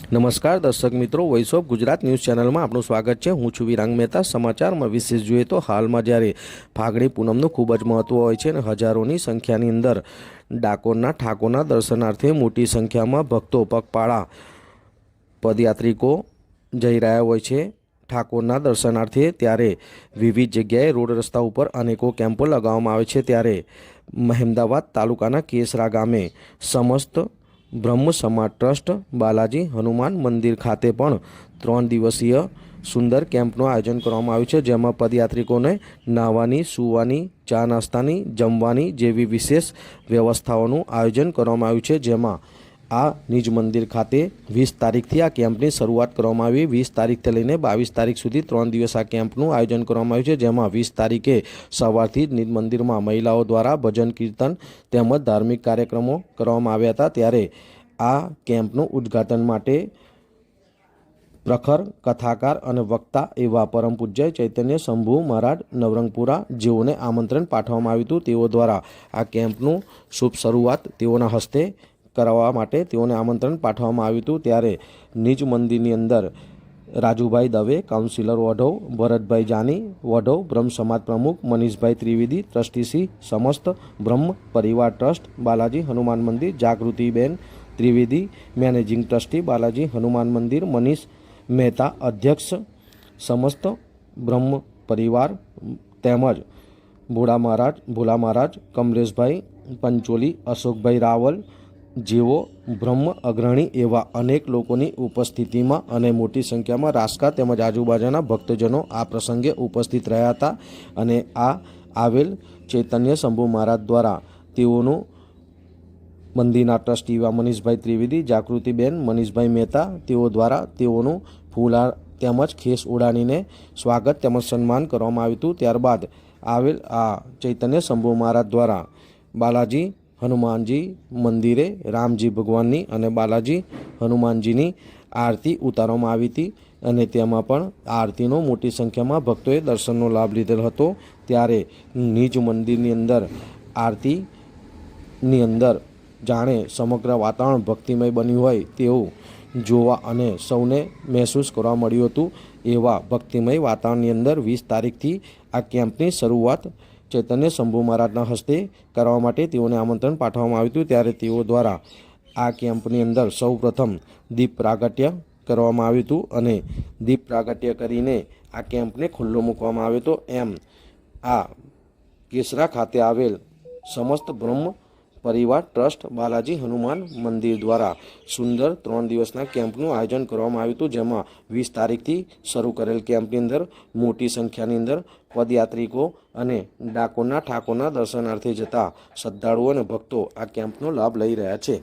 નમસ્કાર દર્શક મિત્રો, વોઇસ ઓફ ગુજરાત ન્યૂઝ ચેનલમાં આપનું સ્વાગત છે। હું છું વિરાંગ મહેતા। સમાચારમાં વિશેષ જોઈએ તો હાલમાં જ્યારે ફાગણી પૂનમનું ખૂબ જ મહત્ત્વ હોય છે અને હજારોની સંખ્યાની અંદર ડાકોરના ઠાકોરના દર્શનાર્થે મોટી સંખ્યામાં ભક્તો પગપાળા પદયાત્રિકો જઈ રહ્યા હોય છે ઠાકોરના દર્શનાર્થે। ત્યારે વિવિધ જગ્યાએ રોડ રસ્તા ઉપર અનેકો કેમ્પો લગાવવામાં આવે છે। ત્યારે મહેમદાવાદ તાલુકાના કેસરા ગામે સમસ્ત બ્રહ્મ સમાજ ટ્રસ્ટ બાલાજી હનુમાન મંદિર ખાતે પણ 3 દિવસીય સુંદર કેમ્પનું આયોજન કરવામાં આવ્યું છે, જેમાં પદયાત્રિકોને નાહવાની, સૂવાની, ચા નાસ્તાની, જમવાની જેવી વિશેષ વ્યવસ્થાઓનું આયોજન કરવામાં આવ્યું છે। જેમાં આ નિજ મંદિર ખાતે 20 તારીખથી આ કેમ્પની શરૂઆત કરવામાં આવી। 20 તારીખથી લઈને 22 તારીખ સુધી 3 દિવસ આ કેમ્પનું આયોજન કરવામાં આવ્યું છે, જેમાં 20 તારીખે સવારથી જ નિજ મંદિરમાં મહિલાઓ દ્વારા ભજન કીર્તન તેમજ ધાર્મિક કાર્યક્રમો કરવામાં આવ્યા હતા। ત્યારે આ કેમ્પનું ઉદ્ઘાટન માટે પ્રખર કથાકાર અને વક્તા એવા પરમ પૂજ્ય ચૈતન્ય શંભુ મહારાજ નવરંગપુરા જેઓને આમંત્રણ પાઠવવામાં આવ્યું હતું। તેઓ દ્વારા આ કેમ્પનું શુભ શરૂઆત તેઓના હસ્તે કરવા માટે તેઓને આમંત્રણ પાઠવવામાં આવ્યું હતું। ત્યારે નિજ મંદિરની અંદર રાજુભાઈ દવે, કાઉન્સિલર વઢવ, ભરતભાઈ જાની વઢવ, બ્રહ્મ સમાજ પ્રમુખ મનીષભાઈ ત્રિવેદી, ટ્રસ્ટીશ્રી સમસ્ત બ્રહ્મ પરિવાર ટ્રસ્ટ બાલાજી હનુમાન મંદિર, જાગૃતિબેન ત્રિવેદી મેનેજિંગ ટ્રસ્ટી બાલાજી હનુમાન મંદિર, મનીષ મહેતા અધ્યક્ષ સમસ્ત બ્રહ્મ પરિવાર તેમજ ભોલા મહારાજ, કમલેશભાઈ પંચોલી, અશોકભાઈ રાવલ જેવો બ્રહ્મ અગ્રણી એવા અનેક લોકોની ઉપસ્થિતિમાં અને મોટી સંખ્યામાં રાસકા તેમજ આજુબાજુના ભક્તજનો આ પ્રસંગે ઉપસ્થિત રહ્યા હતા। અને આ આવેલ ચૈતન્ય શંભુ મહારાજ દ્વારા તેઓનું મંદિરના ટ્રસ્ટી એવા મનીષભાઈ ત્રિવેદી, જાગૃતિબેન, મનીષભાઈ મહેતા તેઓ દ્વારા તેઓનું ફૂલહાર તેમજ ખેસ ઉડાડીને સ્વાગત તેમજ સન્માન કરવામાં આવ્યું હતું। ત્યારબાદ આવેલ આ ચૈતન્ય શંભુ મહારાજ દ્વારા બાલાજી હનુમાનજી મંદિરે રામજી ભગવાનની અને બાલાજી હનુમાનજીની આરતી ઉતારવામાં આવી હતી અને તેમાં પણ આ આરતીનો મોટી સંખ્યામાં ભક્તોએ દર્શનનો લાભ લીધેલ હતો। ત્યારે નિજ મંદિરની અંદર આરતીની અંદર જાણે સમગ્ર વાતાવરણ ભક્તિમય બન્યું હોય તેવું જોવા અને સૌને મહેસૂસ કરવા મળ્યું હતું। એવા ભક્તિમય વાતાવરણની અંદર 20 તારીખથી આ કેમ્પની શરૂઆત ચૈતન્ય શંભુ મહારાજના હસ્તે કરવા માટે તેઓને આમંત્રણ પાઠવવામાં આવ્યું હતું। ત્યારે તેઓ દ્વારા આ કેમ્પની અંદર સૌપ્રથમ દીપ પ્રાગટ્ય કરવામાં આવ્યું હતું અને દીપ પ્રાગટ્ય કરીને આ કેમ્પને ખુલ્લો મૂકવામાં આવ્યો હતો। એમ આ કેસરા ખાતે આવેલ સમસ્ત બ્રહ્મ પરિવાર ટ્રસ્ટ બાલાજી હનુમાન મંદિર દ્વારા સુંદર 3 દિવસના કેમ્પનું આયોજન કરવામાં આવ્યું હતું, જેમાં 20 તારીખથી શરૂ કરેલ કેમ્પની અંદર મોટી સંખ્યાની અંદર પદયાત્રિકો અને ડાકોરના ઠાકોરના દર્શનાર્થે જતા શ્રદ્ધાળુઓ અને ભક્તો આ કેમ્પનો લાભ લઈ રહ્યા છે।